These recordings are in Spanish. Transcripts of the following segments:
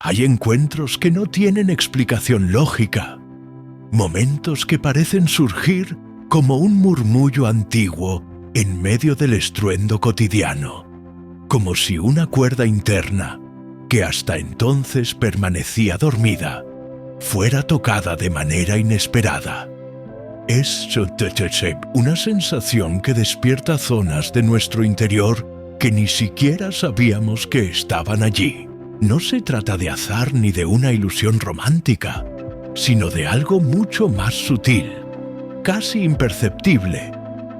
Hay encuentros que no tienen explicación lógica, momentos que parecen surgir como un murmullo antiguo en medio del estruendo cotidiano, como si una cuerda interna, que hasta entonces permanecía dormida, fuera tocada de manera inesperada. Es una sensación que despierta zonas de nuestro interior que ni siquiera sabíamos que estaban allí. No se trata de azar ni de una ilusión romántica, sino de algo mucho más sutil, casi imperceptible,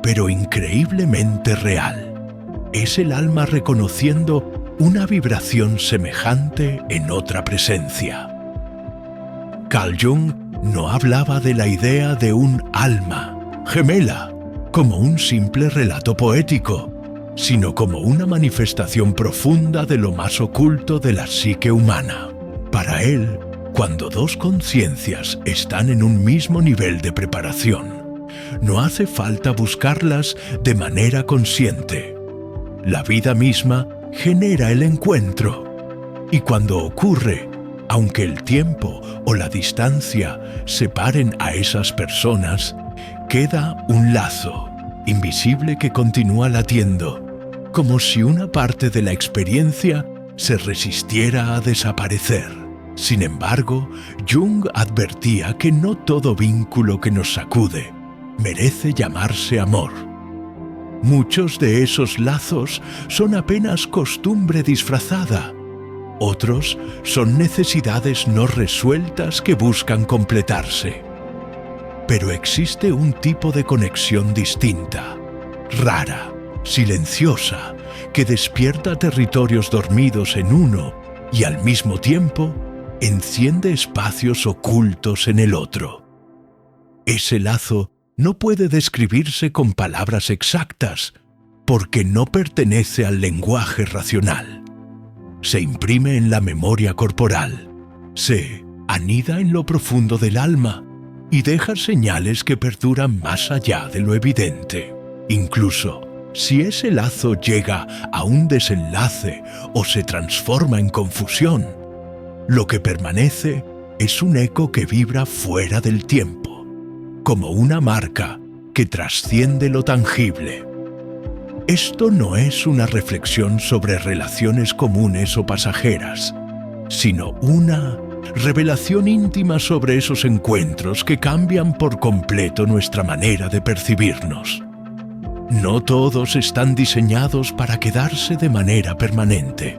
pero increíblemente real. Es el alma reconociendo una vibración semejante en otra presencia. Carl Jung no hablaba de la idea de un alma gemela como un simple relato poético, sino como una manifestación profunda de lo más oculto de la psique humana. Para él, cuando dos conciencias están en un mismo nivel de preparación, no hace falta buscarlas de manera consciente. La vida misma genera el encuentro, y cuando ocurre, aunque el tiempo o la distancia separen a esas personas, queda un lazo invisible que continúa latiendo, como si una parte de la experiencia se resistiera a desaparecer. Sin embargo, Jung advertía que no todo vínculo que nos sacude merece llamarse amor. Muchos de esos lazos son apenas costumbre disfrazada. Otros son necesidades no resueltas que buscan completarse. Pero existe un tipo de conexión distinta, rara, silenciosa, que despierta territorios dormidos en uno y al mismo tiempo enciende espacios ocultos en el otro. Ese lazo no puede describirse con palabras exactas, porque no pertenece al lenguaje racional. Se imprime en la memoria corporal, se anida en lo profundo del alma y deja señales que perduran más allá de lo evidente. Incluso si ese lazo llega a un desenlace o se transforma en confusión, lo que permanece es un eco que vibra fuera del tiempo, como una marca que trasciende lo tangible. Esto no es una reflexión sobre relaciones comunes o pasajeras, sino una revelación íntima sobre esos encuentros que cambian por completo nuestra manera de percibirnos. No todos están diseñados para quedarse de manera permanente.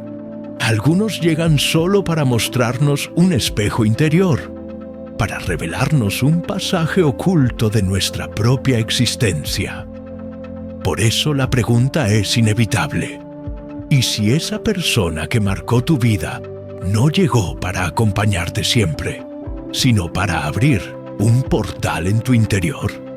Algunos llegan solo para mostrarnos un espejo interior, para revelarnos un pasaje oculto de nuestra propia existencia. Por eso la pregunta es inevitable. ¿Y si esa persona que marcó tu vida no llegó para acompañarte siempre, sino para abrir un portal en tu interior?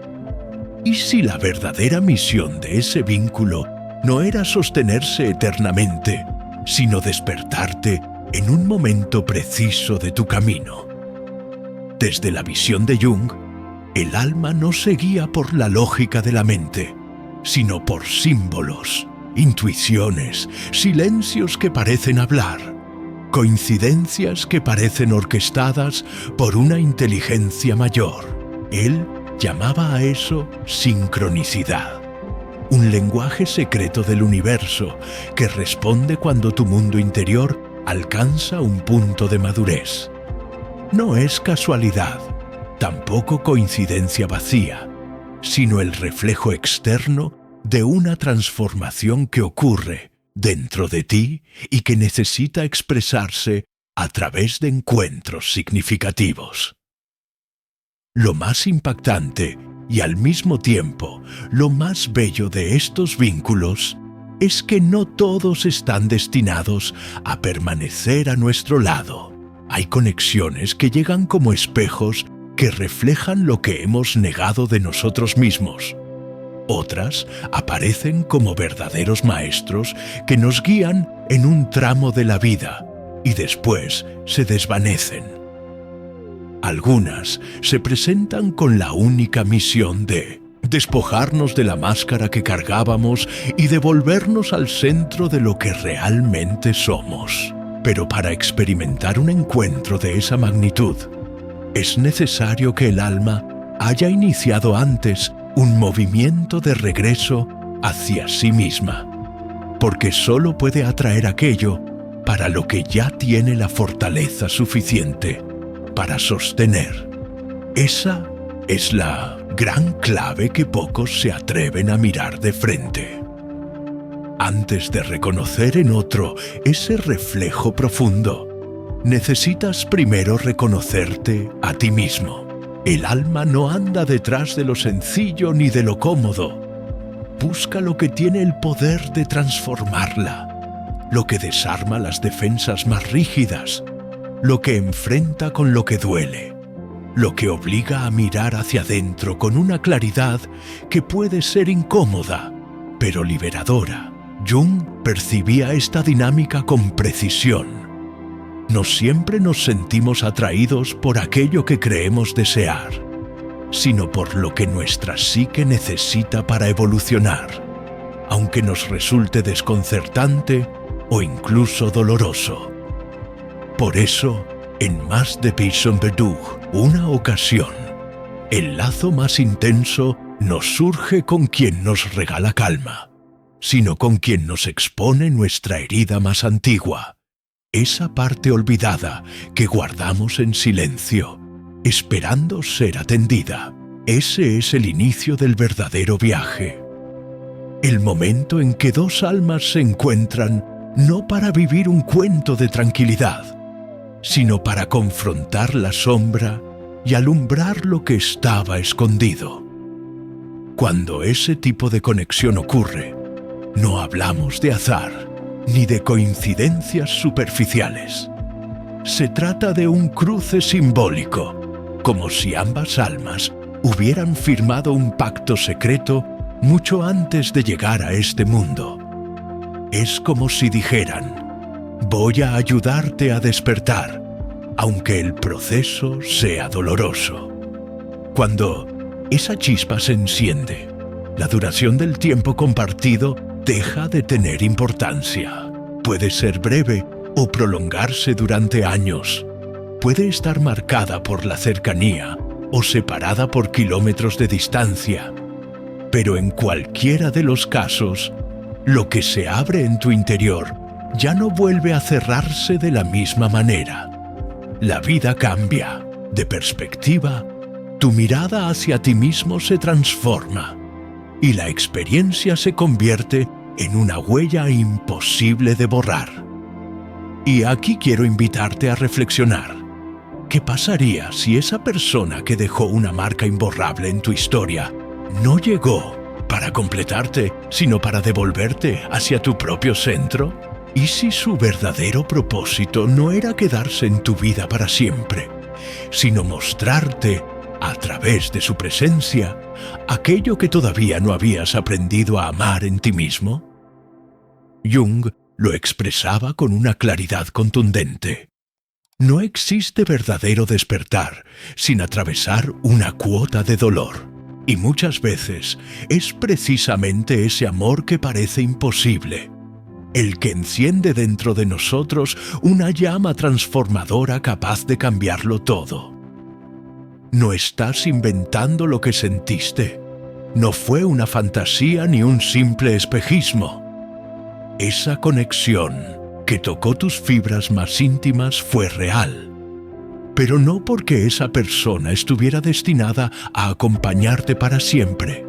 ¿Y si la verdadera misión de ese vínculo no era sostenerse eternamente, sino despertarte en un momento preciso de tu camino? Desde la visión de Jung, el alma no se guía por la lógica de la mente, sino por símbolos, intuiciones, silencios que parecen hablar, coincidencias que parecen orquestadas por una inteligencia mayor. Él llamaba a eso sincronicidad, un lenguaje secreto del universo que responde cuando tu mundo interior alcanza un punto de madurez. No es casualidad, tampoco coincidencia vacía, sino el reflejo externo de una transformación que ocurre dentro de ti y que necesita expresarse a través de encuentros significativos. Lo más impactante y al mismo tiempo lo más bello de estos vínculos es que no todos están destinados a permanecer a nuestro lado. Hay conexiones que llegan como espejos que reflejan lo que hemos negado de nosotros mismos. Otras aparecen como verdaderos maestros que nos guían en un tramo de la vida y después se desvanecen. Algunas se presentan con la única misión de despojarnos de la máscara que cargábamos y devolvernos al centro de lo que realmente somos. Pero para experimentar un encuentro de esa magnitud, es necesario que el alma haya iniciado antes un movimiento de regreso hacia sí misma, porque solo puede atraer aquello para lo que ya tiene la fortaleza suficiente para sostener. Esa es la gran clave que pocos se atreven a mirar de frente. Antes de reconocer en otro ese reflejo profundo, necesitas primero reconocerte a ti mismo. El alma no anda detrás de lo sencillo ni de lo cómodo. Busca lo que tiene el poder de transformarla, lo que desarma las defensas más rígidas, lo que enfrenta con lo que duele, lo que obliga a mirar hacia adentro con una claridad que puede ser incómoda, pero liberadora. Jung percibía esta dinámica con precisión. No siempre nos sentimos atraídos por aquello que creemos desear, sino por lo que nuestra psique necesita para evolucionar, aunque nos resulte desconcertante o incluso doloroso. Por eso, en Mas de Peyssonverdoux, una ocasión, el lazo más intenso no surge con quien nos regala calma, sino con quien nos expone nuestra herida más antigua, esa parte olvidada que guardamos en silencio, esperando ser atendida. Ese es el inicio del verdadero viaje. El momento en que dos almas se encuentran no para vivir un cuento de tranquilidad, sino para confrontar la sombra y alumbrar lo que estaba escondido. Cuando ese tipo de conexión ocurre, no hablamos de azar ni de coincidencias superficiales. Se trata de un cruce simbólico, como si ambas almas hubieran firmado un pacto secreto mucho antes de llegar a este mundo. Es como si dijeran: voy a ayudarte a despertar, aunque el proceso sea doloroso. Cuando esa chispa se enciende, la duración del tiempo compartido deja de tener importancia. Puede ser breve o prolongarse durante años. Puede estar marcada por la cercanía o separada por kilómetros de distancia. Pero en cualquiera de los casos, lo que se abre en tu interior ya no vuelve a cerrarse de la misma manera. La vida cambia de perspectiva, tu mirada hacia ti mismo se transforma y la experiencia se convierte en una huella imposible de borrar. Y aquí quiero invitarte a reflexionar. ¿Qué pasaría si esa persona que dejó una marca imborrable en tu historia no llegó para completarte, sino para devolverte hacia tu propio centro? ¿Y si su verdadero propósito no era quedarse en tu vida para siempre, sino mostrarte, a través de su presencia, aquello que todavía no habías aprendido a amar en ti mismo? Jung lo expresaba con una claridad contundente. No existe verdadero despertar sin atravesar una cuota de dolor. Y muchas veces es precisamente ese amor que parece imposible, el que enciende dentro de nosotros una llama transformadora capaz de cambiarlo todo. No estás inventando lo que sentiste. No fue una fantasía ni un simple espejismo. Esa conexión que tocó tus fibras más íntimas fue real. Pero no porque esa persona estuviera destinada a acompañarte para siempre,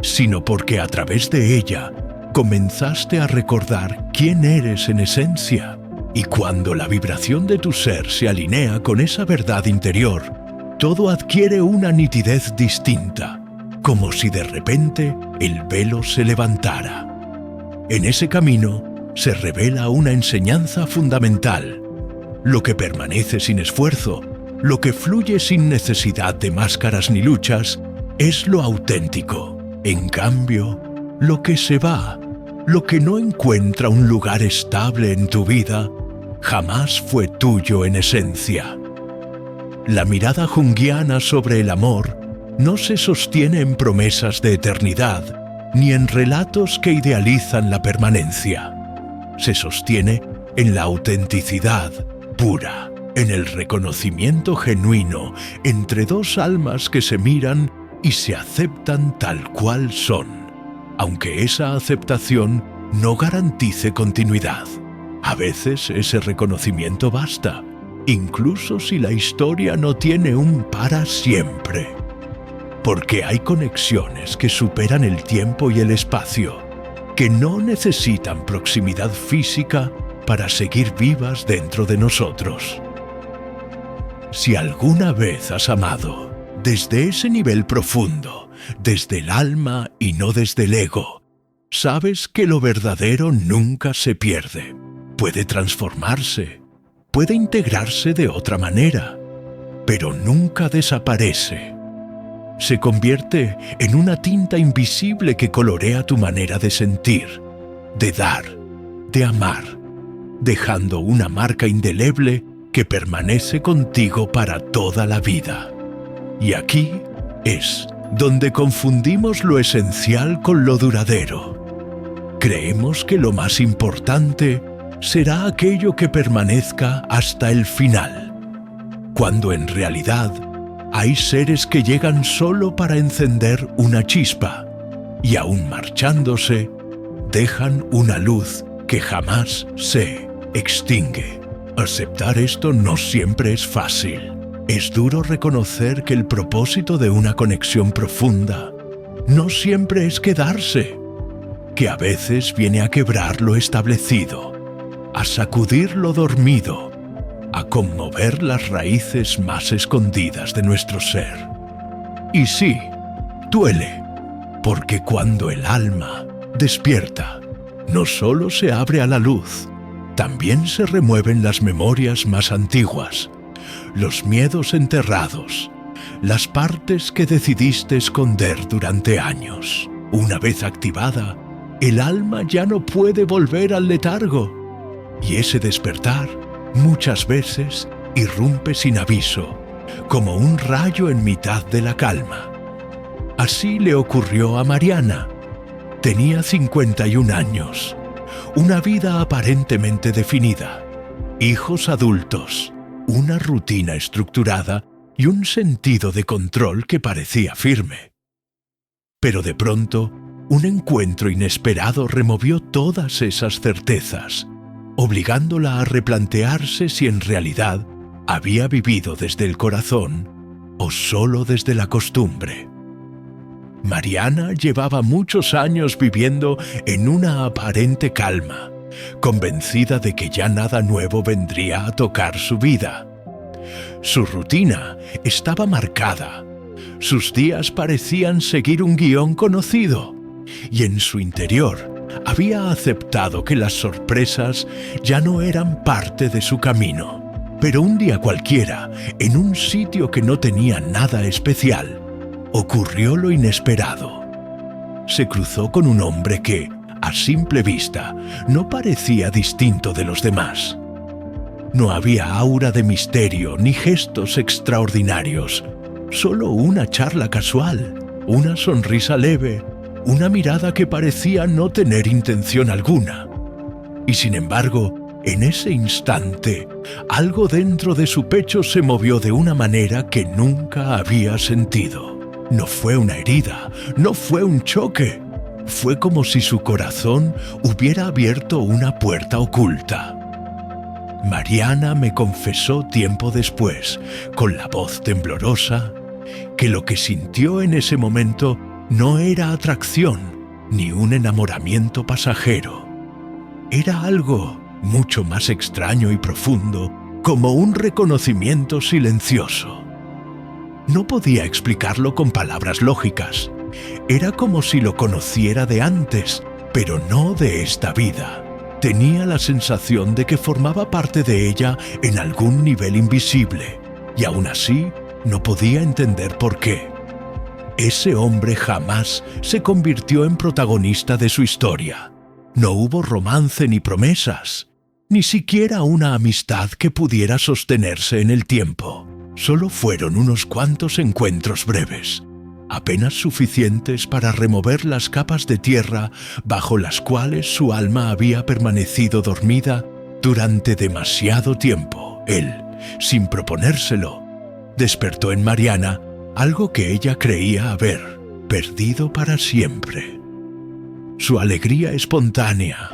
sino porque a través de ella comenzaste a recordar quién eres en esencia. Y cuando la vibración de tu ser se alinea con esa verdad interior, todo adquiere una nitidez distinta, como si de repente el velo se levantara. En ese camino se revela una enseñanza fundamental. Lo que permanece sin esfuerzo, lo que fluye sin necesidad de máscaras ni luchas, es lo auténtico. En cambio, lo que se va, lo que no encuentra un lugar estable en tu vida, jamás fue tuyo en esencia. La mirada junguiana sobre el amor no se sostiene en promesas de eternidad, ni en relatos que idealizan la permanencia. Se sostiene en la autenticidad pura, en el reconocimiento genuino entre dos almas que se miran y se aceptan tal cual son, aunque esa aceptación no garantice continuidad. A veces ese reconocimiento basta, incluso si la historia no tiene un para siempre. Porque hay conexiones que superan el tiempo y el espacio, que no necesitan proximidad física para seguir vivas dentro de nosotros. Si alguna vez has amado, desde ese nivel profundo, desde el alma y no desde el ego, sabes que lo verdadero nunca se pierde. Puede transformarse, puede integrarse de otra manera, pero nunca desaparece. Se convierte en una tinta invisible que colorea tu manera de sentir, de dar, de amar, dejando una marca indeleble que permanece contigo para toda la vida. Y aquí es donde confundimos lo esencial con lo duradero. Creemos que lo más importante será aquello que permanezca hasta el final, cuando en realidad hay seres que llegan solo para encender una chispa y aún marchándose, dejan una luz que jamás se extingue. Aceptar esto no siempre es fácil. Es duro reconocer que el propósito de una conexión profunda no siempre es quedarse, que a veces viene a quebrar lo establecido, a sacudir lo dormido, a conmover las raíces más escondidas de nuestro ser. Y sí, duele, porque cuando el alma despierta, no solo se abre a la luz, también se remueven las memorias más antiguas, los miedos enterrados, las partes que decidiste esconder durante años. Una vez activada, el alma ya no puede volver al letargo, y ese despertar muchas veces irrumpe sin aviso, como un rayo en mitad de la calma. Así le ocurrió a Mariana. Tenía 51 años, una vida aparentemente definida, hijos adultos, una rutina estructurada y un sentido de control que parecía firme. Pero de pronto, un encuentro inesperado removió todas esas certezas, obligándola a replantearse si en realidad había vivido desde el corazón o solo desde la costumbre. Mariana llevaba muchos años viviendo en una aparente calma, convencida de que ya nada nuevo vendría a tocar su vida. Su rutina estaba marcada, sus días parecían seguir un guión conocido, y en su interior había aceptado que las sorpresas ya no eran parte de su camino. Pero un día cualquiera, en un sitio que no tenía nada especial, ocurrió lo inesperado. Se cruzó con un hombre que, a simple vista, no parecía distinto de los demás. No había aura de misterio ni gestos extraordinarios, solo una charla casual, una sonrisa leve, una mirada que parecía no tener intención alguna. Y sin embargo, en ese instante, algo dentro de su pecho se movió de una manera que nunca había sentido. No fue una herida, no fue un choque. Fue como si su corazón hubiera abierto una puerta oculta. Mariana me confesó tiempo después, con la voz temblorosa, que lo que sintió en ese momento no era atracción ni un enamoramiento pasajero. Era algo mucho más extraño y profundo, como un reconocimiento silencioso. No podía explicarlo con palabras lógicas. Era como si lo conociera de antes, pero no de esta vida. Tenía la sensación de que formaba parte de ella en algún nivel invisible, y aún así no podía entender por qué. Ese hombre jamás se convirtió en protagonista de su historia. No hubo romance ni promesas, ni siquiera una amistad que pudiera sostenerse en el tiempo. Solo fueron unos cuantos encuentros breves, apenas suficientes para remover las capas de tierra bajo las cuales su alma había permanecido dormida Durante demasiado tiempo, él, sin proponérselo, despertó en Mariana algo que ella creía haber perdido para siempre. Su alegría espontánea,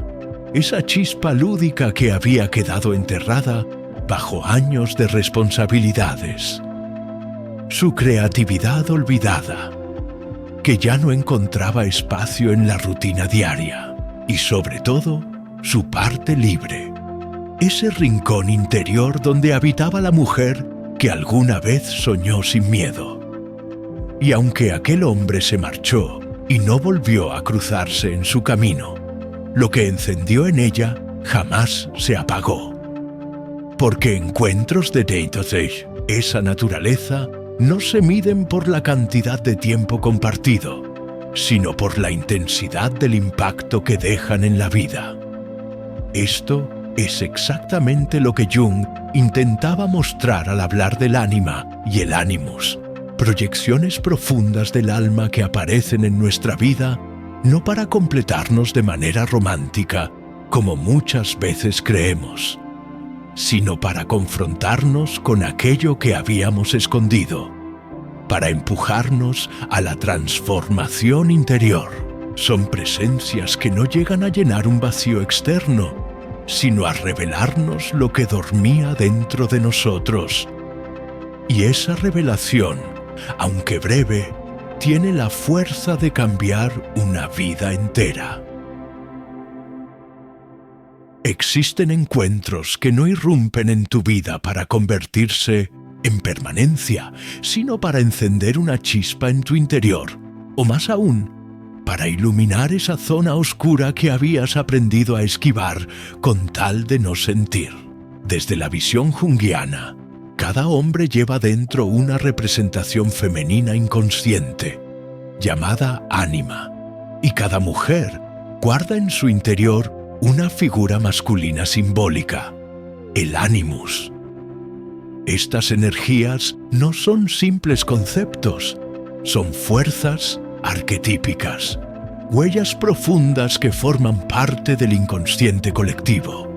esa chispa lúdica que había quedado enterrada bajo años de responsabilidades. Su creatividad olvidada, que ya no encontraba espacio en la rutina diaria. Y sobre todo, su parte libre. Ese rincón interior donde habitaba la mujer que alguna vez soñó sin miedo. Y aunque aquel hombre se marchó y no volvió a cruzarse en su camino, lo que encendió en ella jamás se apagó. Porque encuentros de Date, esa naturaleza, no se miden por la cantidad de tiempo compartido, sino por la intensidad del impacto que dejan en la vida. Esto es exactamente lo que Jung intentaba mostrar al hablar del ánima y el ánimus, proyecciones profundas del alma que aparecen en nuestra vida no para completarnos de manera romántica, como muchas veces creemos, sino para confrontarnos con aquello que habíamos escondido, para empujarnos a la transformación interior. Son presencias que no llegan a llenar un vacío externo, sino a revelarnos lo que dormía dentro de nosotros. Y esa revelación, aunque breve, tiene la fuerza de cambiar una vida entera. Existen encuentros que no irrumpen en tu vida para convertirse en permanencia, sino para encender una chispa en tu interior, o más aún, para iluminar esa zona oscura que habías aprendido a esquivar con tal de no sentir. Desde la visión junguiana, cada hombre lleva dentro una representación femenina inconsciente, llamada ánima, y cada mujer guarda en su interior una figura masculina simbólica, el ánimus. Estas energías no son simples conceptos, son fuerzas arquetípicas, huellas profundas que forman parte del inconsciente colectivo.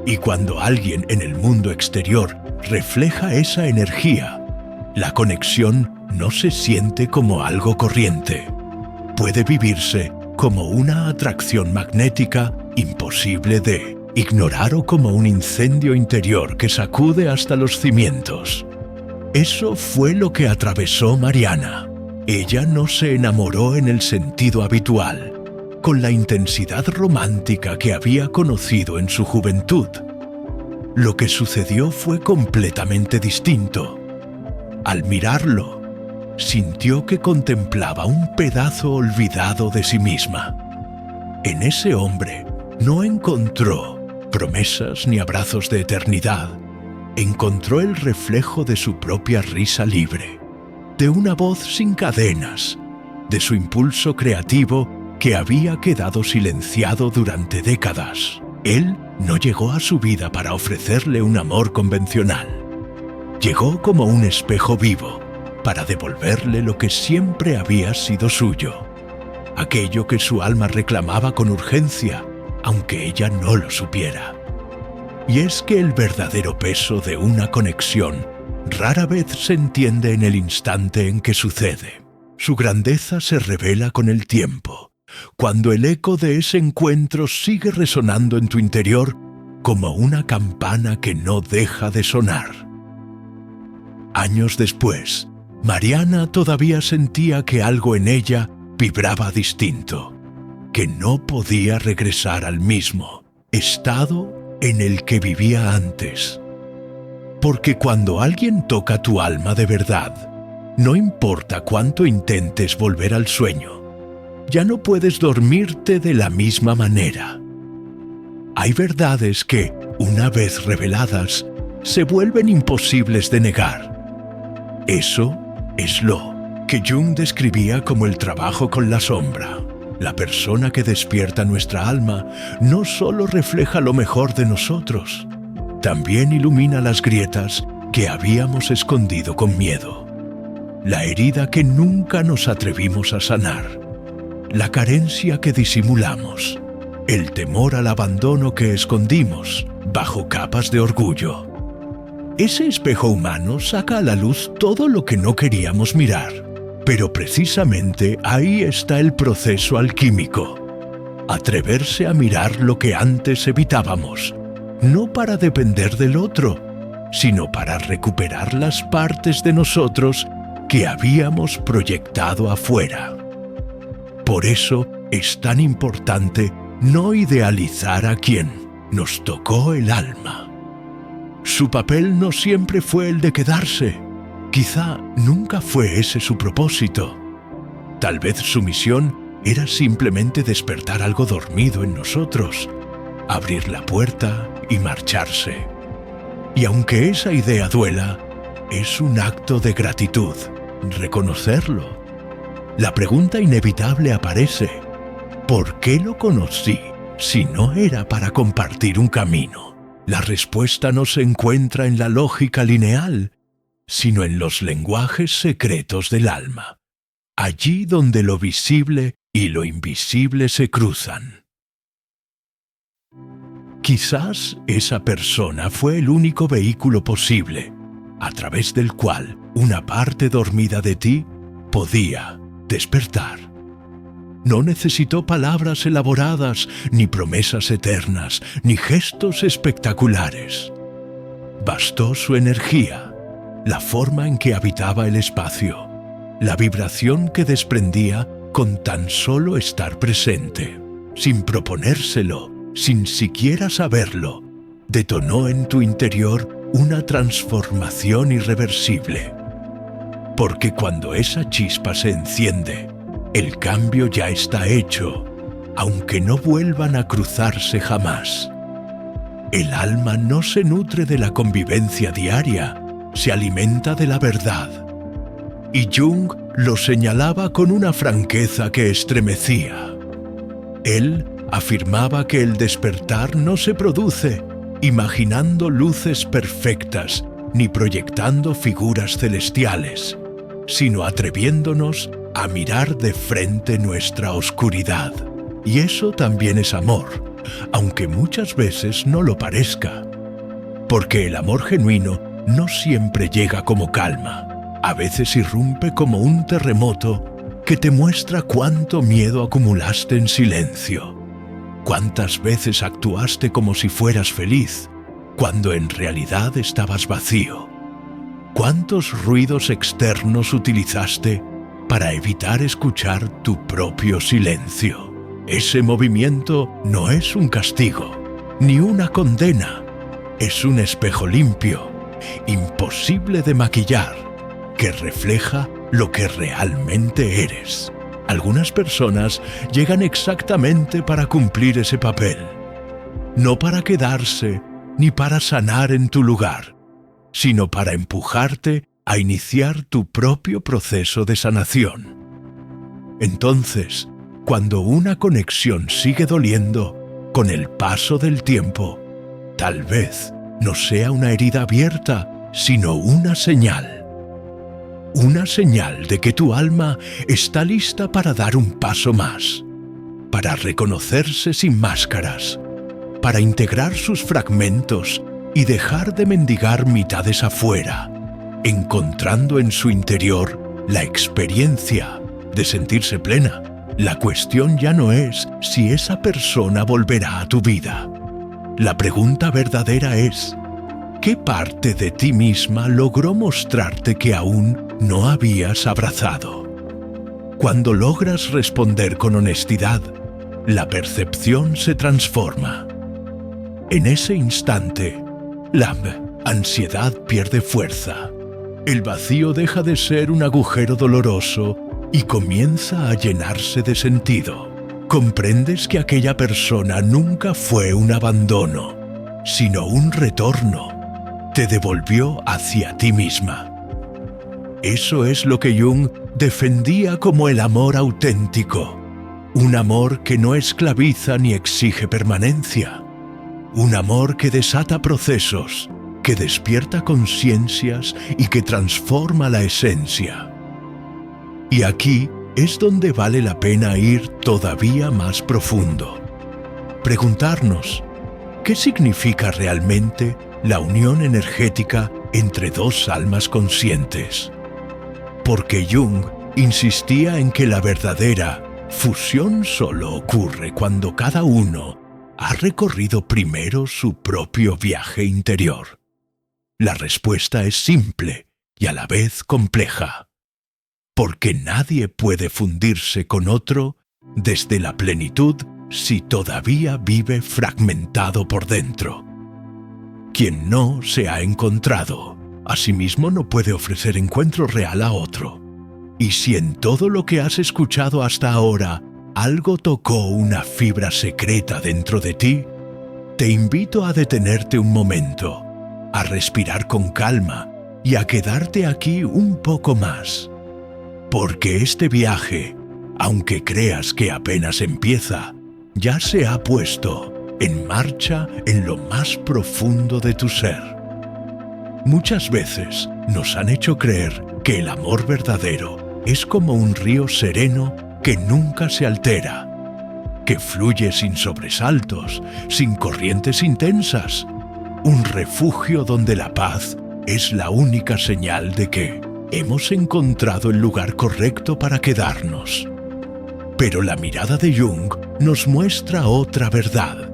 Y cuando alguien en el mundo exterior refleja esa energía, la conexión no se siente como algo corriente. Puede vivirse como una atracción magnética imposible de ignorar o como un incendio interior que sacude hasta los cimientos. Eso fue lo que atravesó Mariana. Ella no se enamoró en el sentido habitual, con la intensidad romántica que había conocido en su juventud. Lo que sucedió fue completamente distinto. Al mirarlo, sintió que contemplaba un pedazo olvidado de sí misma. En ese hombre no encontró promesas ni abrazos de eternidad. Encontró el reflejo de su propia risa libre, de una voz sin cadenas, de su impulso creativo que había quedado silenciado durante décadas. Él no llegó a su vida para ofrecerle un amor convencional. Llegó como un espejo vivo para devolverle lo que siempre había sido suyo, aquello que su alma reclamaba con urgencia, aunque ella no lo supiera. Y es que el verdadero peso de una conexión rara vez se entiende en el instante en que sucede. Su grandeza se revela con el tiempo, cuando el eco de ese encuentro sigue resonando en tu interior como una campana que no deja de sonar. Años después, Mariana todavía sentía que algo en ella vibraba distinto, que no podía regresar al mismo estado en el que vivía antes. Porque cuando alguien toca tu alma de verdad, no importa cuánto intentes volver al sueño, ya no puedes dormirte de la misma manera. Hay verdades que, una vez reveladas, se vuelven imposibles de negar. Eso es lo que Jung describía como el trabajo con la sombra. La persona que despierta nuestra alma no solo refleja lo mejor de nosotros, también ilumina las grietas que habíamos escondido con miedo. La herida que nunca nos atrevimos a sanar, la carencia que disimulamos, el temor al abandono que escondimos bajo capas de orgullo. Ese espejo humano saca a la luz todo lo que no queríamos mirar, pero precisamente ahí está el proceso alquímico. Atreverse a mirar lo que antes evitábamos, no para depender del otro, sino para recuperar las partes de nosotros que habíamos proyectado afuera. Por eso es tan importante no idealizar a quien nos tocó el alma. Su papel no siempre fue el de quedarse. Quizá nunca fue ese su propósito. Tal vez su misión era simplemente despertar algo dormido en nosotros, abrir la puerta y marcharse. Y aunque esa idea duela, es un acto de gratitud, reconocerlo. La pregunta inevitable aparece: ¿por qué lo conocí si no era para compartir un camino? La respuesta no se encuentra en la lógica lineal, sino en los lenguajes secretos del alma, allí donde lo visible y lo invisible se cruzan. Quizás esa persona fue el único vehículo posible, a través del cual una parte dormida de ti podía despertar. No necesitó palabras elaboradas, ni promesas eternas, ni gestos espectaculares. Bastó su energía, la forma en que habitaba el espacio, la vibración que desprendía con tan solo estar presente. Sin proponérselo, sin siquiera saberlo, detonó en tu interior una transformación irreversible. Porque cuando esa chispa se enciende, el cambio ya está hecho, aunque no vuelvan a cruzarse jamás. El alma no se nutre de la convivencia diaria, se alimenta de la verdad. Y Jung lo señalaba con una franqueza que estremecía. Él afirmaba que el despertar no se produce imaginando luces perfectas ni proyectando figuras celestiales, sino atreviéndonos a mirar de frente nuestra oscuridad. Y eso también es amor, aunque muchas veces no lo parezca. Porque el amor genuino no siempre llega como calma. A veces irrumpe como un terremoto que te muestra cuánto miedo acumulaste en silencio. Cuántas veces actuaste como si fueras feliz, cuando en realidad estabas vacío. Cuántos ruidos externos utilizaste para evitar escuchar tu propio silencio. Ese movimiento no es un castigo, ni una condena. Es un espejo limpio, imposible de maquillar, que refleja lo que realmente eres. Algunas personas llegan exactamente para cumplir ese papel, no para quedarse ni para sanar en tu lugar, sino para empujarte a iniciar tu propio proceso de sanación. Entonces, cuando una conexión sigue doliendo con el paso del tiempo, tal vez no sea una herida abierta, sino una señal. Una señal de que tu alma está lista para dar un paso más, para reconocerse sin máscaras, para integrar sus fragmentos y dejar de mendigar mitades afuera, encontrando en su interior la experiencia de sentirse plena. La cuestión ya no es si esa persona volverá a tu vida. La pregunta verdadera es: ¿qué parte de ti misma logró mostrarte que aún no habías abrazado? Cuando logras responder con honestidad, la percepción se transforma. En ese instante, la ansiedad pierde fuerza. El vacío deja de ser un agujero doloroso y comienza a llenarse de sentido. Comprendes que aquella persona nunca fue un abandono, sino un retorno. Te devolvió hacia ti misma. Eso es lo que Jung defendía como el amor auténtico. Un amor que no esclaviza ni exige permanencia. Un amor que desata procesos, que despierta conciencias y que transforma la esencia. Y aquí es donde vale la pena ir todavía más profundo. Preguntarnos: ¿Qué significa realmente la unión energética entre dos almas conscientes? Porque Jung insistía en que la verdadera fusión solo ocurre cuando cada uno ha recorrido primero su propio viaje interior. La respuesta es simple y a la vez compleja. Porque nadie puede fundirse con otro desde la plenitud si todavía vive fragmentado por dentro. Quien no se ha encontrado, a sí mismo no puede ofrecer encuentro real a otro. Y si en todo lo que has escuchado hasta ahora algo tocó una fibra secreta dentro de ti, te invito a detenerte un momento, a respirar con calma y a quedarte aquí un poco más. Porque este viaje, aunque creas que apenas empieza, ya se ha puesto en marcha en lo más profundo de tu ser. Muchas veces nos han hecho creer que el amor verdadero es como un río sereno que nunca se altera, que fluye sin sobresaltos, sin corrientes intensas, un refugio donde la paz es la única señal de que hemos encontrado el lugar correcto para quedarnos. Pero la mirada de Jung nos muestra otra verdad,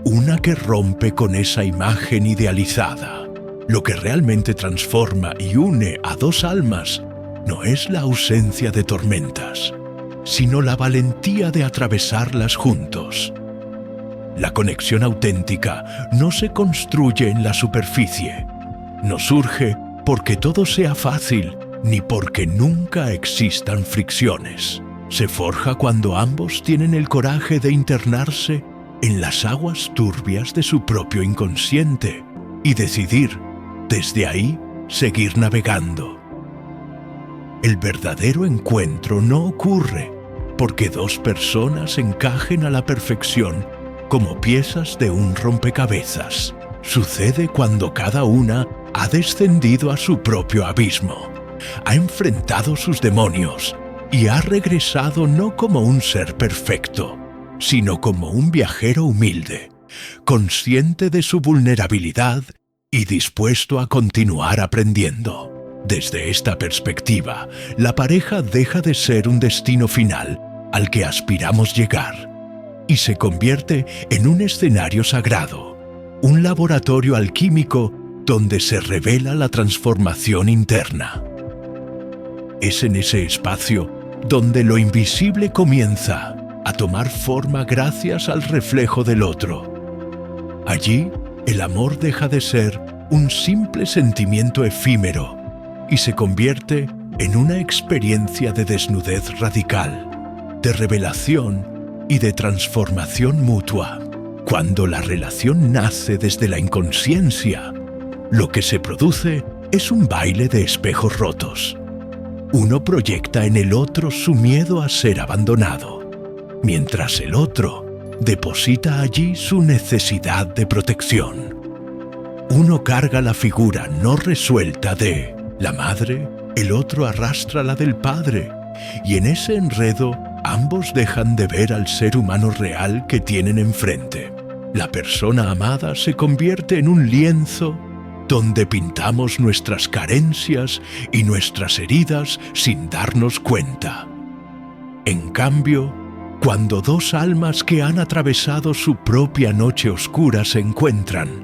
una que rompe con esa imagen idealizada. Lo que realmente transforma y une a dos almas no es la ausencia de tormentas, sino la valentía de atravesarlas juntos. La conexión auténtica no se construye en la superficie, no surge porque todo sea fácil, ni porque nunca existan fricciones. Se forja cuando ambos tienen el coraje de internarse en las aguas turbias de su propio inconsciente y decidir, desde ahí, seguir navegando. El verdadero encuentro no ocurre porque dos personas encajen a la perfección como piezas de un rompecabezas. Sucede cuando cada una ha descendido a su propio abismo, ha enfrentado sus demonios y ha regresado no como un ser perfecto, sino como un viajero humilde, consciente de su vulnerabilidad y dispuesto a continuar aprendiendo. Desde esta perspectiva, la pareja deja de ser un destino final al que aspiramos llegar y se convierte en un escenario sagrado, un laboratorio alquímico donde se revela la transformación interna. Es en ese espacio donde lo invisible comienza a tomar forma gracias al reflejo del otro. Allí, el amor deja de ser un simple sentimiento efímero y se convierte en una experiencia de desnudez radical, de revelación y de transformación mutua. Cuando la relación nace desde la inconsciencia, lo que se produce es un baile de espejos rotos. Uno proyecta en el otro su miedo a ser abandonado, mientras el otro deposita allí su necesidad de protección. Uno carga la figura no resuelta de la madre, el otro arrastra la del padre, y en ese enredo ambos dejan de ver al ser humano real que tienen enfrente. La persona amada se convierte en un lienzo donde pintamos nuestras carencias y nuestras heridas sin darnos cuenta. En cambio, cuando dos almas que han atravesado su propia noche oscura se encuentran,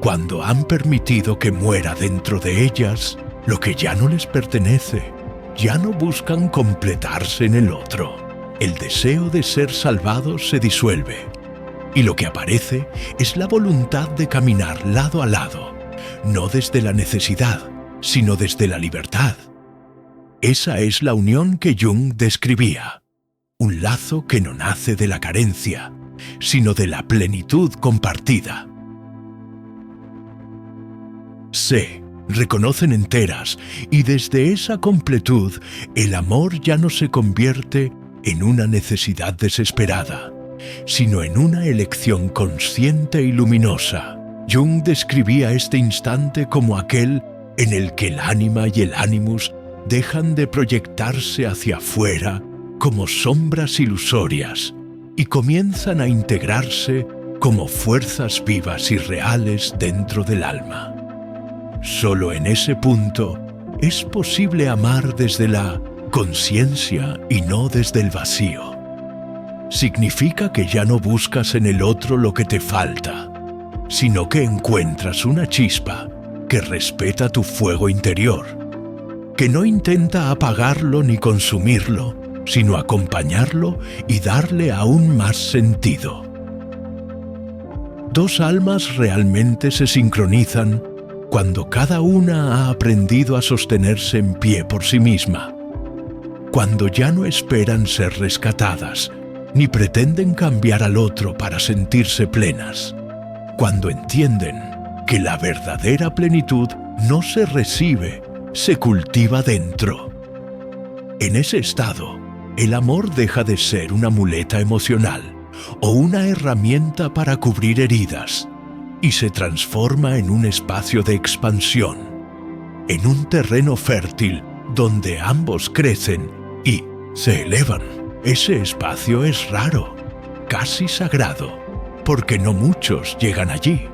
cuando han permitido que muera dentro de ellas lo que ya no les pertenece, ya no buscan completarse en el otro. El deseo de ser salvados se disuelve, y lo que aparece es la voluntad de caminar lado a lado, no desde la necesidad, sino desde la libertad. Esa es la unión que Jung describía, un lazo que no nace de la carencia, sino de la plenitud compartida. Se reconocen enteras y desde esa completud el amor ya no se convierte en una necesidad desesperada, sino en una elección consciente y luminosa. Jung describía este instante como aquel en el que el ánima y el ánimus dejan de proyectarse hacia afuera como sombras ilusorias y comienzan a integrarse como fuerzas vivas y reales dentro del alma. Solo en ese punto es posible amar desde la conciencia y no desde el vacío. Significa que ya no buscas en el otro lo que te falta, sino que encuentras una chispa que respeta tu fuego interior, que no intenta apagarlo ni consumirlo, sino acompañarlo y darle aún más sentido. Dos almas realmente se sincronizan cuando cada una ha aprendido a sostenerse en pie por sí misma, cuando ya no esperan ser rescatadas, ni pretenden cambiar al otro para sentirse plenas, cuando entienden que la verdadera plenitud no se recibe, se cultiva dentro. En ese estado, el amor deja de ser una muleta emocional o una herramienta para cubrir heridas y se transforma en un espacio de expansión, en un terreno fértil donde ambos crecen y se elevan. Ese espacio es raro, casi sagrado, porque no muchos llegan allí.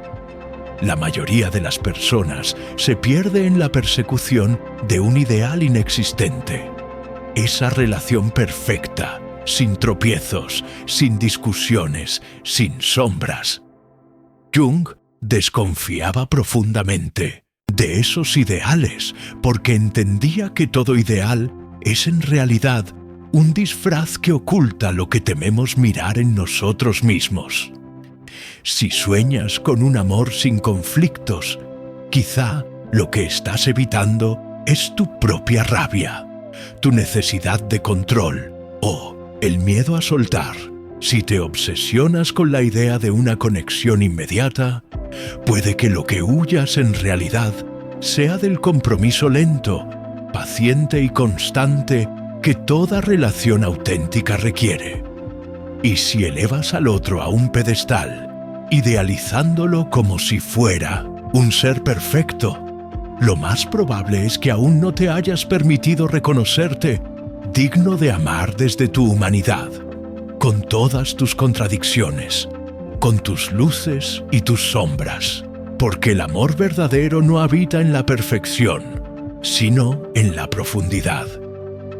La mayoría de las personas se pierde en la persecución de un ideal inexistente. Esa relación perfecta, sin tropiezos, sin discusiones, sin sombras. Jung desconfiaba profundamente de esos ideales porque entendía que todo ideal es en realidad un disfraz que oculta lo que tememos mirar en nosotros mismos. Si sueñas con un amor sin conflictos, quizá lo que estás evitando es tu propia rabia, tu necesidad de control o el miedo a soltar. Si te obsesionas con la idea de una conexión inmediata, puede que lo que huyas en realidad sea del compromiso lento, paciente y constante que toda relación auténtica requiere. Y si elevas al otro a un pedestal, idealizándolo como si fuera un ser perfecto, lo más probable es que aún no te hayas permitido reconocerte digno de amar desde tu humanidad, con todas tus contradicciones, con tus luces y tus sombras, porque el amor verdadero no habita en la perfección, sino en la profundidad.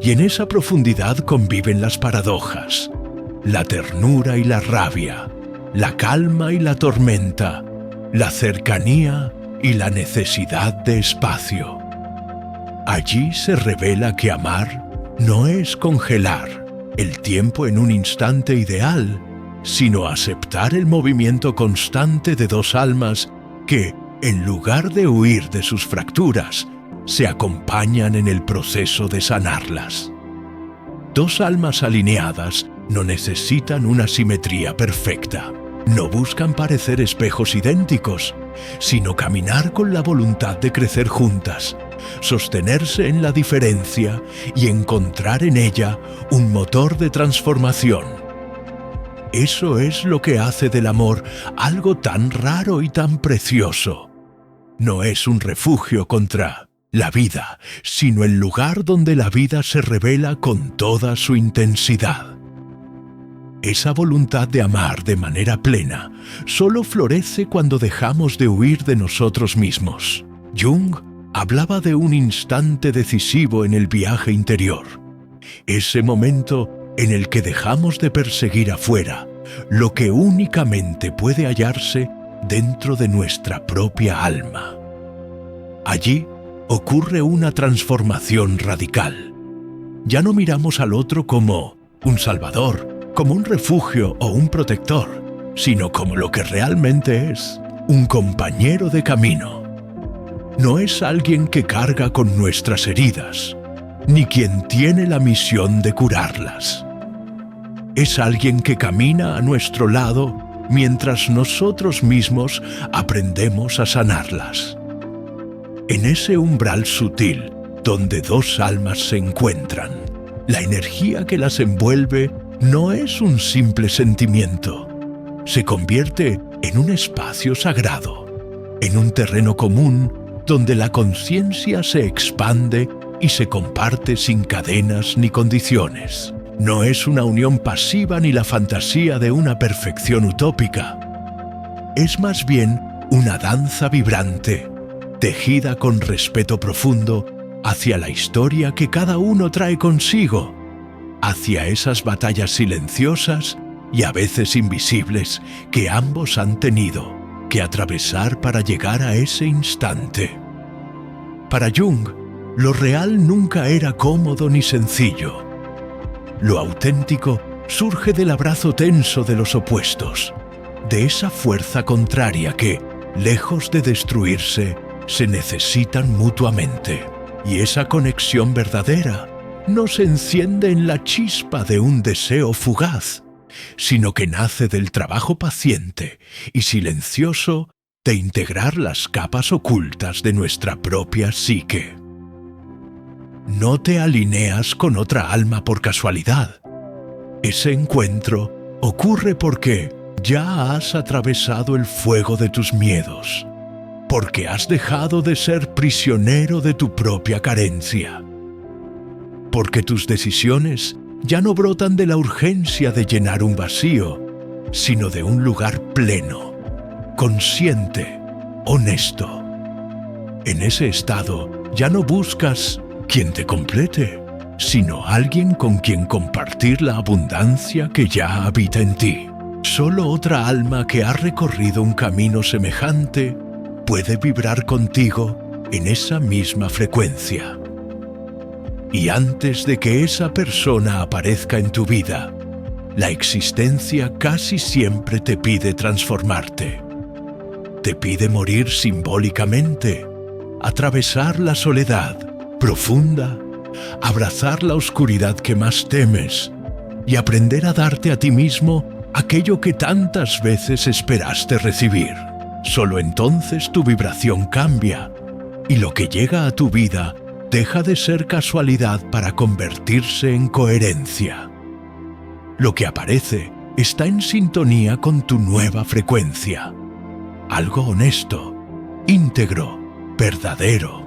Y en esa profundidad conviven las paradojas, la ternura y la rabia, la calma y la tormenta, la cercanía y la necesidad de espacio. Allí se revela que amar no es congelar el tiempo en un instante ideal, sino aceptar el movimiento constante de dos almas que, en lugar de huir de sus fracturas, se acompañan en el proceso de sanarlas. Dos almas alineadas no necesitan una simetría perfecta. No buscan parecer espejos idénticos, sino caminar con la voluntad de crecer juntas, sostenerse en la diferencia y encontrar en ella un motor de transformación. Eso es lo que hace del amor algo tan raro y tan precioso. No es un refugio contra la vida, sino el lugar donde la vida se revela con toda su intensidad. Esa voluntad de amar de manera plena solo florece cuando dejamos de huir de nosotros mismos. Jung hablaba de un instante decisivo en el viaje interior, ese momento en el que dejamos de perseguir afuera lo que únicamente puede hallarse dentro de nuestra propia alma. Allí ocurre una transformación radical. Ya no miramos al otro como un salvador, como un refugio o un protector, sino como lo que realmente es, un compañero de camino. No es alguien que carga con nuestras heridas, ni quien tiene la misión de curarlas. Es alguien que camina a nuestro lado mientras nosotros mismos aprendemos a sanarlas. En ese umbral sutil donde dos almas se encuentran, la energía que las envuelve no es un simple sentimiento. Se convierte en un espacio sagrado, en un terreno común donde la conciencia se expande y se comparte sin cadenas ni condiciones. No es una unión pasiva ni la fantasía de una perfección utópica. es más bien una danza vibrante, tejida con respeto profundo hacia la historia que cada uno trae consigo, hacia esas batallas silenciosas y a veces invisibles que ambos han tenido que atravesar para llegar a ese instante. Para Jung, lo real nunca era cómodo ni sencillo. Lo auténtico surge del abrazo tenso de los opuestos, de esa fuerza contraria que, lejos de destruirse, se necesitan mutuamente. Y esa conexión verdadera no se enciende en la chispa de un deseo fugaz, sino que nace del trabajo paciente y silencioso de integrar las capas ocultas de nuestra propia psique. No te alineas con otra alma por casualidad. Ese encuentro ocurre porque ya has atravesado el fuego de tus miedos, porque has dejado de ser prisionero de tu propia carencia, porque tus decisiones ya no brotan de la urgencia de llenar un vacío, sino de un lugar pleno, consciente, honesto. En ese estado ya no buscas quien te complete, sino alguien con quien compartir la abundancia que ya habita en ti. Solo otra alma que ha recorrido un camino semejante puede vibrar contigo en esa misma frecuencia. Y antes de que esa persona aparezca en tu vida, la existencia casi siempre te pide transformarte. Te pide morir simbólicamente, atravesar la soledad profunda, abrazar la oscuridad que más temes y aprender a darte a ti mismo aquello que tantas veces esperaste recibir. Solo entonces tu vibración cambia y lo que llega a tu vida deja de ser casualidad para convertirse en coherencia. Lo que aparece está en sintonía con tu nueva frecuencia. Algo honesto, íntegro, verdadero.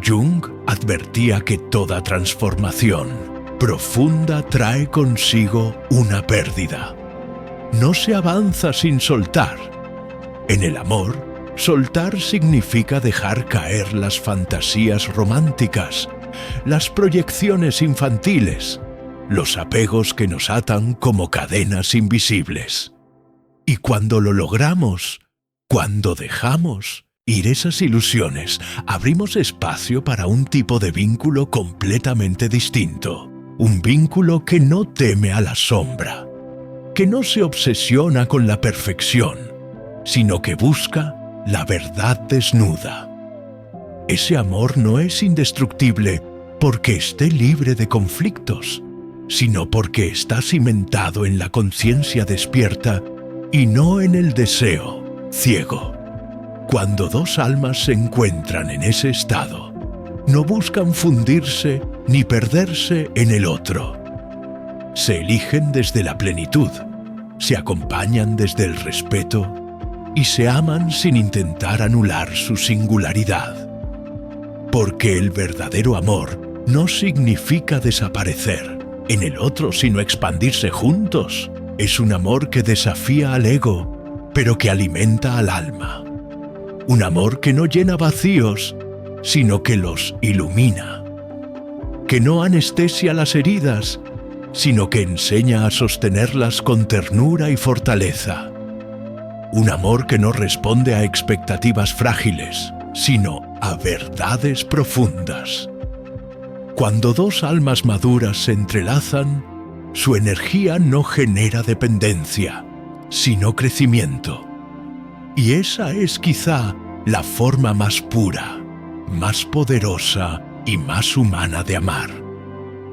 Jung advertía que toda transformación profunda trae consigo una pérdida. No se avanza sin soltar. En el amor, soltar significa dejar caer las fantasías románticas, las proyecciones infantiles, los apegos que nos atan como cadenas invisibles. Y cuando lo logramos, cuando dejamos ir esas ilusiones, abrimos espacio para un tipo de vínculo completamente distinto. Un vínculo que no teme a la sombra, que no se obsesiona con la perfección, sino que busca la verdad desnuda. Ese amor no es indestructible porque esté libre de conflictos, sino porque está cimentado en la conciencia despierta y no en el deseo ciego. Cuando dos almas se encuentran en ese estado, no buscan fundirse ni perderse en el otro. Se eligen desde la plenitud, se acompañan desde el respeto y se aman sin intentar anular su singularidad. Porque el verdadero amor no significa desaparecer en el otro, sino expandirse juntos. Es un amor que desafía al ego, pero que alimenta al alma. Un amor que no llena vacíos, sino que los ilumina. Que no anestesia las heridas, sino que enseña a sostenerlas con ternura y fortaleza. Un amor que no responde a expectativas frágiles, sino a verdades profundas. Cuando dos almas maduras se entrelazan, su energía no genera dependencia, sino crecimiento. Y esa es quizá la forma más pura, más poderosa y más humana de amar.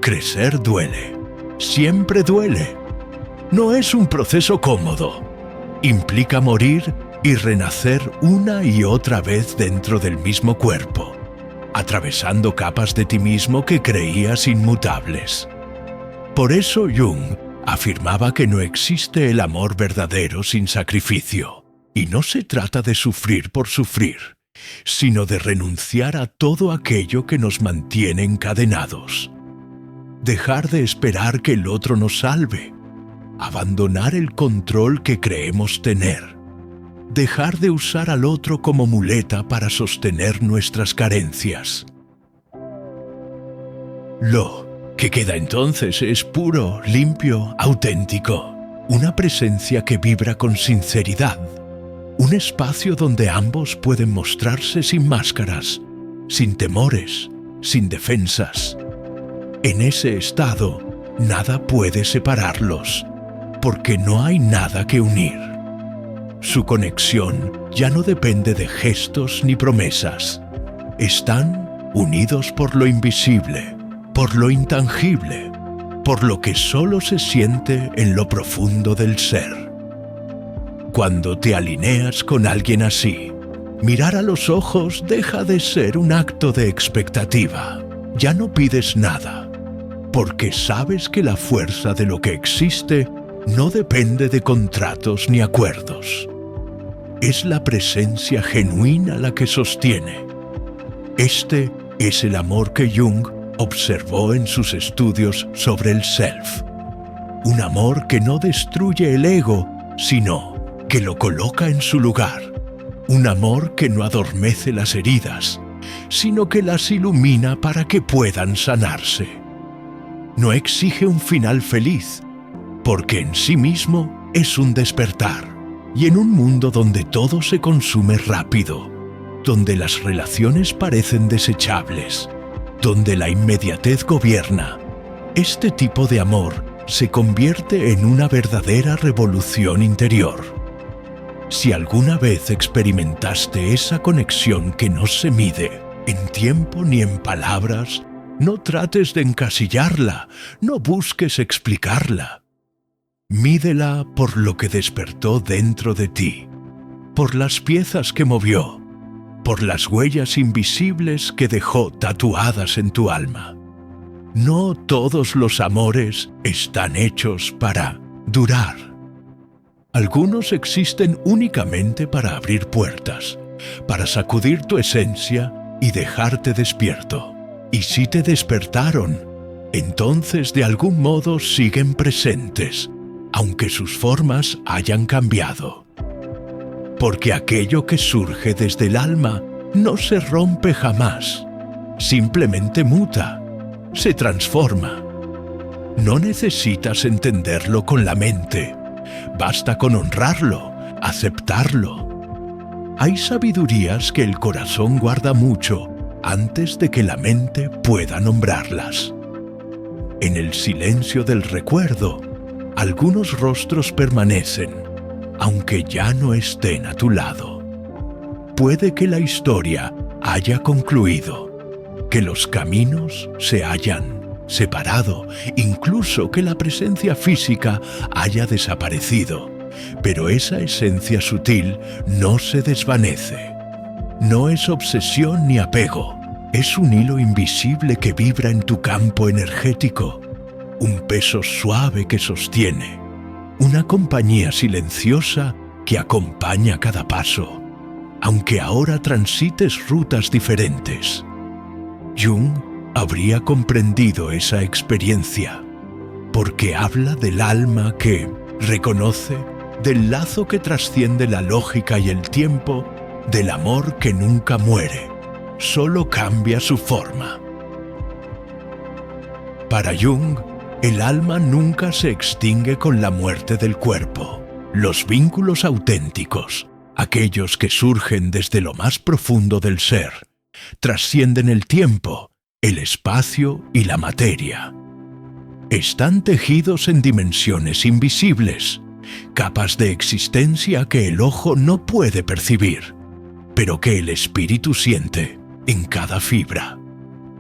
Crecer duele, siempre duele. No es un proceso cómodo. Implica morir y renacer una y otra vez dentro del mismo cuerpo, atravesando capas de ti mismo que creías inmutables. Por eso Jung afirmaba que no existe el amor verdadero sin sacrificio. Y no se trata de sufrir por sufrir, sino de renunciar a todo aquello que nos mantiene encadenados. Dejar de esperar que el otro nos salve, abandonar el control que creemos tener, dejar de usar al otro como muleta para sostener nuestras carencias. Lo que queda entonces es puro, limpio, auténtico, una presencia que vibra con sinceridad, un espacio donde ambos pueden mostrarse sin máscaras, sin temores, sin defensas. En ese estado, nada puede separarlos, porque no hay nada que unir. Su conexión ya no depende de gestos ni promesas. Están unidos por lo invisible, por lo intangible, por lo que solo se siente en lo profundo del ser. Cuando te alineas con alguien así, mirar a los ojos deja de ser un acto de expectativa. Ya no pides nada, porque sabes que la fuerza de lo que existe no depende de contratos ni acuerdos. Es la presencia genuina la que sostiene. Este es el amor que Jung observó en sus estudios sobre el self. Un amor que no destruye el ego, sino que lo coloca en su lugar. Un amor que no adormece las heridas, sino que las ilumina para que puedan sanarse. No exige un final feliz, porque en sí mismo es un despertar. Y en un mundo donde todo se consume rápido, donde las relaciones parecen desechables, donde la inmediatez gobierna, este tipo de amor se convierte en una verdadera revolución interior. Si alguna vez experimentaste esa conexión que no se mide en tiempo ni en palabras, no trates de encasillarla, no busques explicarla. Mídela por lo que despertó dentro de ti, por las piezas que movió, por las huellas invisibles que dejó tatuadas en tu alma. No todos los amores están hechos para durar. Algunos existen únicamente para abrir puertas, para sacudir tu esencia y dejarte despierto. Y si te despertaron, entonces de algún modo siguen presentes, aunque sus formas hayan cambiado. Porque aquello que surge desde el alma no se rompe jamás, simplemente muta, se transforma. No necesitas entenderlo con la mente, basta con honrarlo, aceptarlo. Hay sabidurías que el corazón guarda mucho antes de que la mente pueda nombrarlas. En el silencio del recuerdo, algunos rostros permanecen, aunque ya no estén a tu lado. Puede que la historia haya concluido, que los caminos se hayan separado, incluso que la presencia física haya desaparecido, pero esa esencia sutil no se desvanece. No es obsesión ni apego, es un hilo invisible que vibra en tu campo energético, un peso suave que sostiene, una compañía silenciosa que acompaña cada paso, aunque ahora transites rutas diferentes. Jung habría comprendido esa experiencia, porque habla del alma que reconoce, del lazo que trasciende la lógica y el tiempo, del amor que nunca muere, solo cambia su forma. Para Jung, el alma nunca se extingue con la muerte del cuerpo. Los vínculos auténticos, aquellos que surgen desde lo más profundo del ser, trascienden el tiempo, el espacio y la materia. Están tejidos en dimensiones invisibles, capas de existencia que el ojo no puede percibir, pero que el espíritu siente en cada fibra.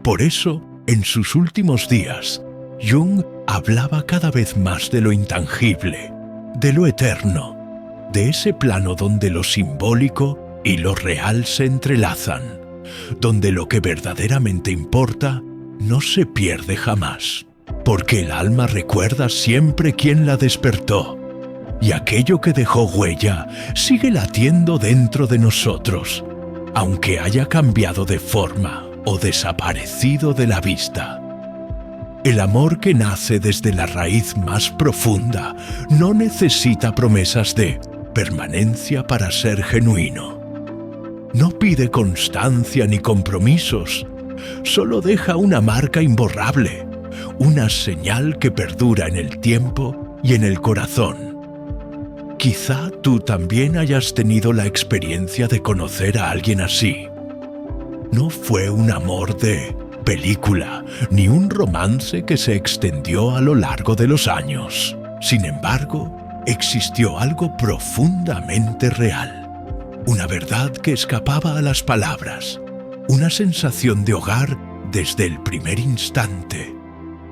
Por eso, en sus últimos días, Jung hablaba cada vez más de lo intangible, de lo eterno, de ese plano donde lo simbólico y lo real se entrelazan, donde lo que verdaderamente importa no se pierde jamás, porque el alma recuerda siempre quién la despertó, y aquello que dejó huella sigue latiendo dentro de nosotros, aunque haya cambiado de forma o desaparecido de la vista. El amor que nace desde la raíz más profunda no necesita promesas de permanencia para ser genuino. No pide constancia ni compromisos, solo deja una marca imborrable, una señal que perdura en el tiempo y en el corazón. Quizá tú también hayas tenido la experiencia de conocer a alguien así. No fue un amor de película, ni un romance que se extendió a lo largo de los años. Sin embargo, existió algo profundamente real. Una verdad que escapaba a las palabras, una sensación de hogar desde el primer instante,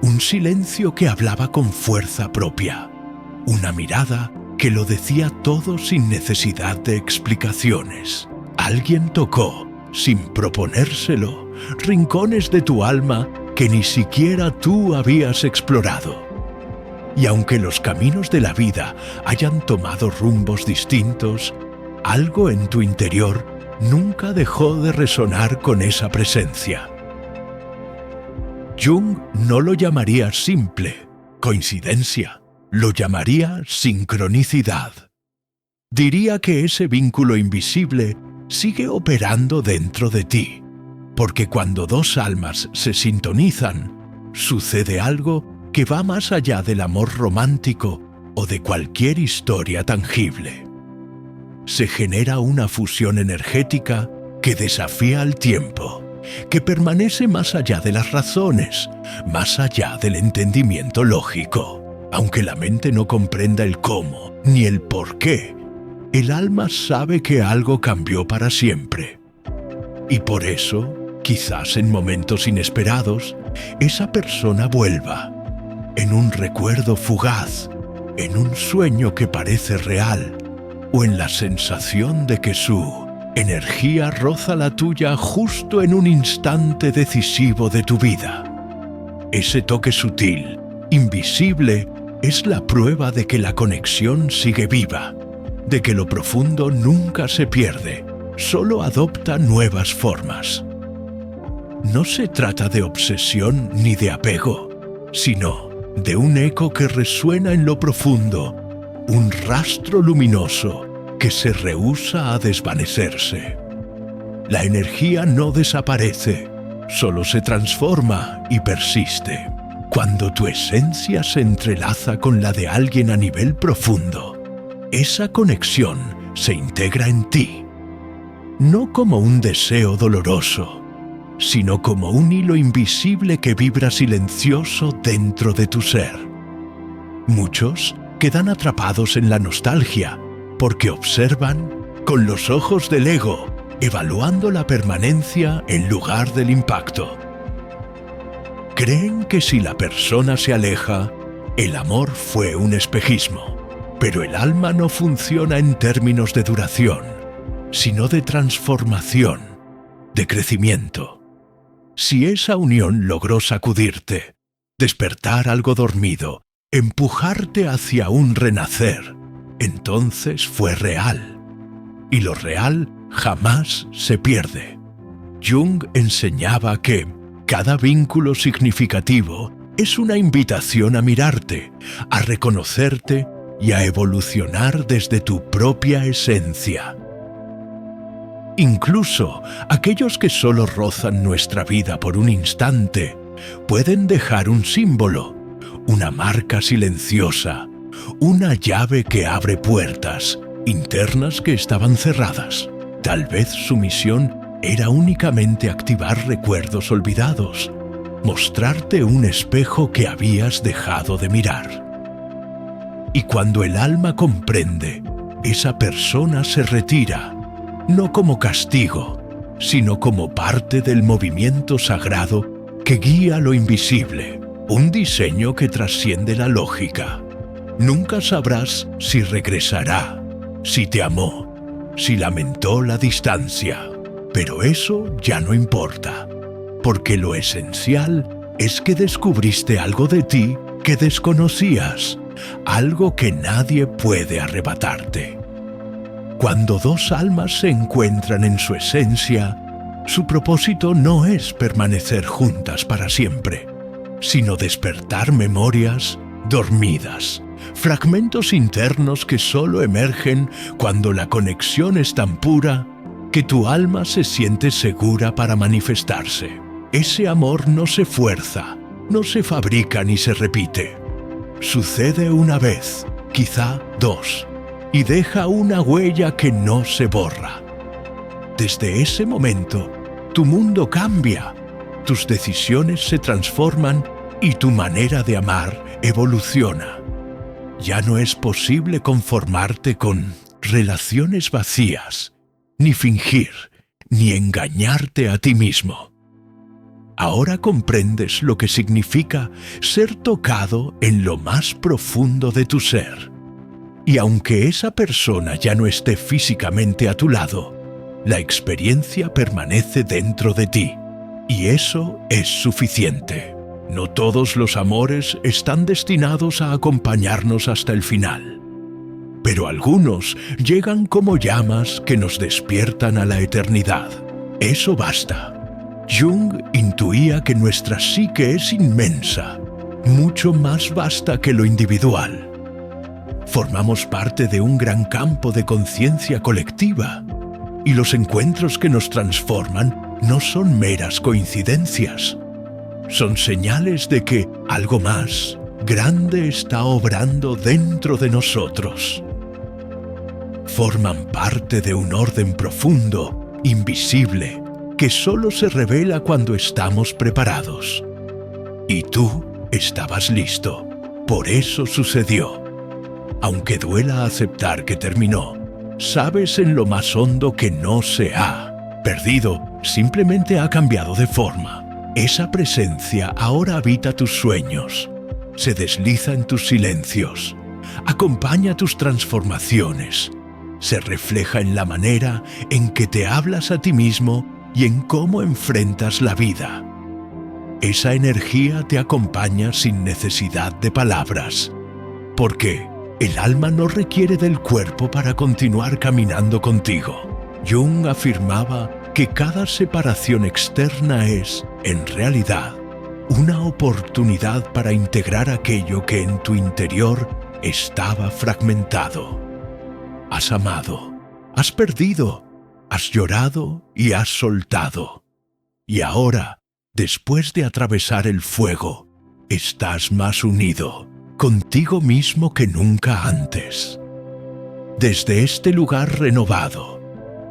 un silencio que hablaba con fuerza propia, una mirada que lo decía todo sin necesidad de explicaciones. Alguien tocó, sin proponérselo, rincones de tu alma que ni siquiera tú habías explorado. Y aunque los caminos de la vida hayan tomado rumbos distintos, algo en tu interior nunca dejó de resonar con esa presencia. Jung no lo llamaría simple coincidencia, lo llamaría sincronicidad. Diría que ese vínculo invisible sigue operando dentro de ti, porque cuando dos almas se sintonizan, sucede algo que va más allá del amor romántico o de cualquier historia tangible. Se genera una fusión energética que desafía al tiempo, que permanece más allá de las razones, más allá del entendimiento lógico. Aunque la mente no comprenda el cómo ni el por qué, el alma sabe que algo cambió para siempre. Y por eso, quizás en momentos inesperados, esa persona vuelva, en un recuerdo fugaz, en un sueño que parece real, o en la sensación de que su energía roza la tuya justo en un instante decisivo de tu vida. Ese toque sutil, invisible, es la prueba de que la conexión sigue viva, de que lo profundo nunca se pierde, solo adopta nuevas formas. No se trata de obsesión ni de apego, sino de un eco que resuena en lo profundo, un rastro luminoso que se rehúsa a desvanecerse. La energía no desaparece, solo se transforma y persiste. Cuando tu esencia se entrelaza con la de alguien a nivel profundo, esa conexión se integra en ti, no como un deseo doloroso, sino como un hilo invisible que vibra silencioso dentro de tu ser. Muchos quedan atrapados en la nostalgia porque observan con los ojos del ego, evaluando la permanencia en lugar del impacto. Creen que si la persona se aleja, el amor fue un espejismo, pero el alma no funciona en términos de duración, sino de transformación, de crecimiento. Si esa unión logró sacudirte, despertar algo dormido, empujarte hacia un renacer, entonces fue real. Y lo real jamás se pierde. Jung enseñaba que cada vínculo significativo es una invitación a mirarte, a reconocerte y a evolucionar desde tu propia esencia. Incluso aquellos que solo rozan nuestra vida por un instante pueden dejar un símbolo, una marca silenciosa, una llave que abre puertas internas que estaban cerradas. Tal vez su misión era únicamente activar recuerdos olvidados, mostrarte un espejo que habías dejado de mirar. Y cuando el alma comprende, esa persona se retira, no como castigo, sino como parte del movimiento sagrado que guía lo invisible, un diseño que trasciende la lógica. Nunca sabrás si regresará, si te amó, si lamentó la distancia, pero eso ya no importa, porque lo esencial es que descubriste algo de ti que desconocías, algo que nadie puede arrebatarte. Cuando dos almas se encuentran en su esencia, su propósito no es permanecer juntas para siempre, sino despertar memorias dormidas, fragmentos internos que solo emergen cuando la conexión es tan pura que tu alma se siente segura para manifestarse. Ese amor no se fuerza, no se fabrica ni se repite. Sucede una vez, quizá dos, y deja una huella que no se borra. Desde ese momento, tu mundo cambia, tus decisiones se transforman y tu manera de amar evoluciona. Ya no es posible conformarte con relaciones vacías, ni fingir, ni engañarte a ti mismo. Ahora comprendes lo que significa ser tocado en lo más profundo de tu ser. Y aunque esa persona ya no esté físicamente a tu lado, la experiencia permanece dentro de ti. Y eso es suficiente. No todos los amores están destinados a acompañarnos hasta el final. Pero algunos llegan como llamas que nos despiertan a la eternidad. Eso basta. Jung intuía que nuestra psique es inmensa, mucho más vasta que lo individual. Formamos parte de un gran campo de conciencia colectiva, y los encuentros que nos transforman no son meras coincidencias. Son señales de que algo más grande está obrando dentro de nosotros. Forman parte de un orden profundo, invisible, que solo se revela cuando estamos preparados. Y tú estabas listo. Por eso sucedió. Aunque duela aceptar que terminó, sabes en lo más hondo que no se ha perdido, simplemente ha cambiado de forma. Esa presencia ahora habita tus sueños, se desliza en tus silencios, acompaña tus transformaciones, se refleja en la manera en que te hablas a ti mismo y en cómo enfrentas la vida. Esa energía te acompaña sin necesidad de palabras, porque el alma no requiere del cuerpo para continuar caminando contigo. Jung afirmaba que cada separación externa es, en realidad, una oportunidad para integrar aquello que en tu interior estaba fragmentado. Has amado, has perdido, has llorado y has soltado. Y ahora, después de atravesar el fuego, estás más unido contigo mismo que nunca antes. Desde este lugar renovado,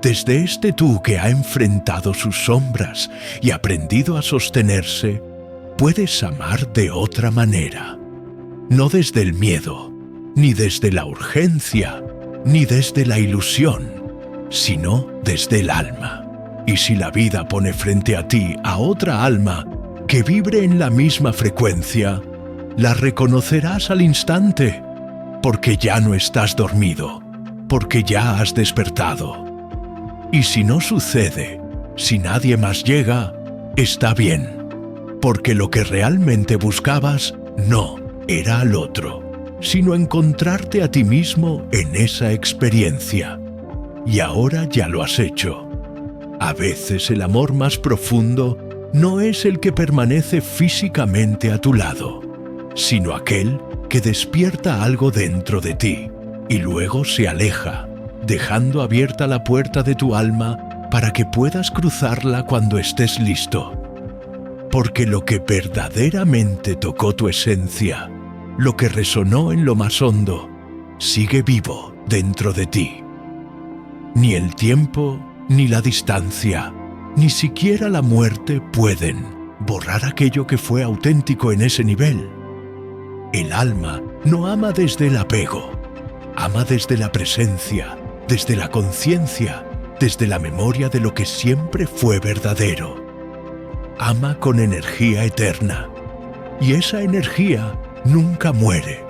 desde este tú que ha enfrentado sus sombras y aprendido a sostenerse, puedes amar de otra manera. No desde el miedo, ni desde la urgencia, ni desde la ilusión, sino desde el alma. Y si la vida pone frente a ti a otra alma que vibre en la misma frecuencia, la reconocerás al instante, porque ya no estás dormido, porque ya has despertado. Y si no sucede, si nadie más llega, está bien, porque lo que realmente buscabas no era al otro, sino encontrarte a ti mismo en esa experiencia. Y ahora ya lo has hecho. A veces el amor más profundo no es el que permanece físicamente a tu lado, sino aquel que despierta algo dentro de ti y luego se aleja, dejando abierta la puerta de tu alma para que puedas cruzarla cuando estés listo. Porque lo que verdaderamente tocó tu esencia, lo que resonó en lo más hondo, sigue vivo dentro de ti. Ni el tiempo, ni la distancia, ni siquiera la muerte pueden borrar aquello que fue auténtico en ese nivel. El alma no ama desde el apego, ama desde la presencia, desde la conciencia, desde la memoria de lo que siempre fue verdadero. Ama con energía eterna, y esa energía nunca muere,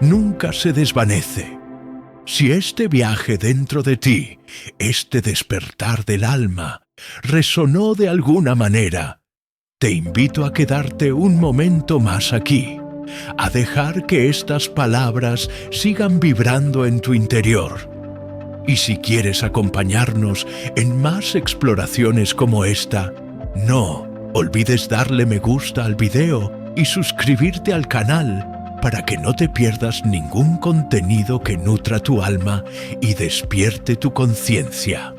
nunca se desvanece. Si este viaje dentro de ti, este despertar del alma, resonó de alguna manera, te invito a quedarte un momento más aquí, a dejar que estas palabras sigan vibrando en tu interior. Y si quieres acompañarnos en más exploraciones como esta, no olvides darle me gusta al video y suscribirte al canal para que no te pierdas ningún contenido que nutra tu alma y despierte tu conciencia.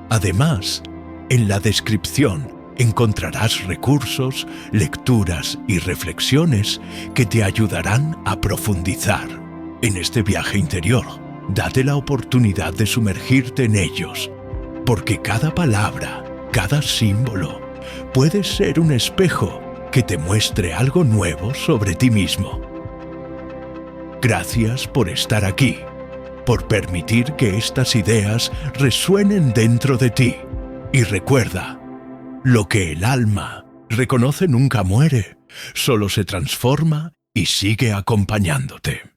Además, en la descripción encontrarás recursos, lecturas y reflexiones que te ayudarán a profundizar en este viaje interior. Date la oportunidad de sumergirte en ellos, porque cada palabra, cada símbolo, puede ser un espejo que te muestre algo nuevo sobre ti mismo. Gracias por estar aquí, por permitir que estas ideas resuenen dentro de ti. Y recuerda, lo que el alma reconoce nunca muere, solo se transforma y sigue acompañándote.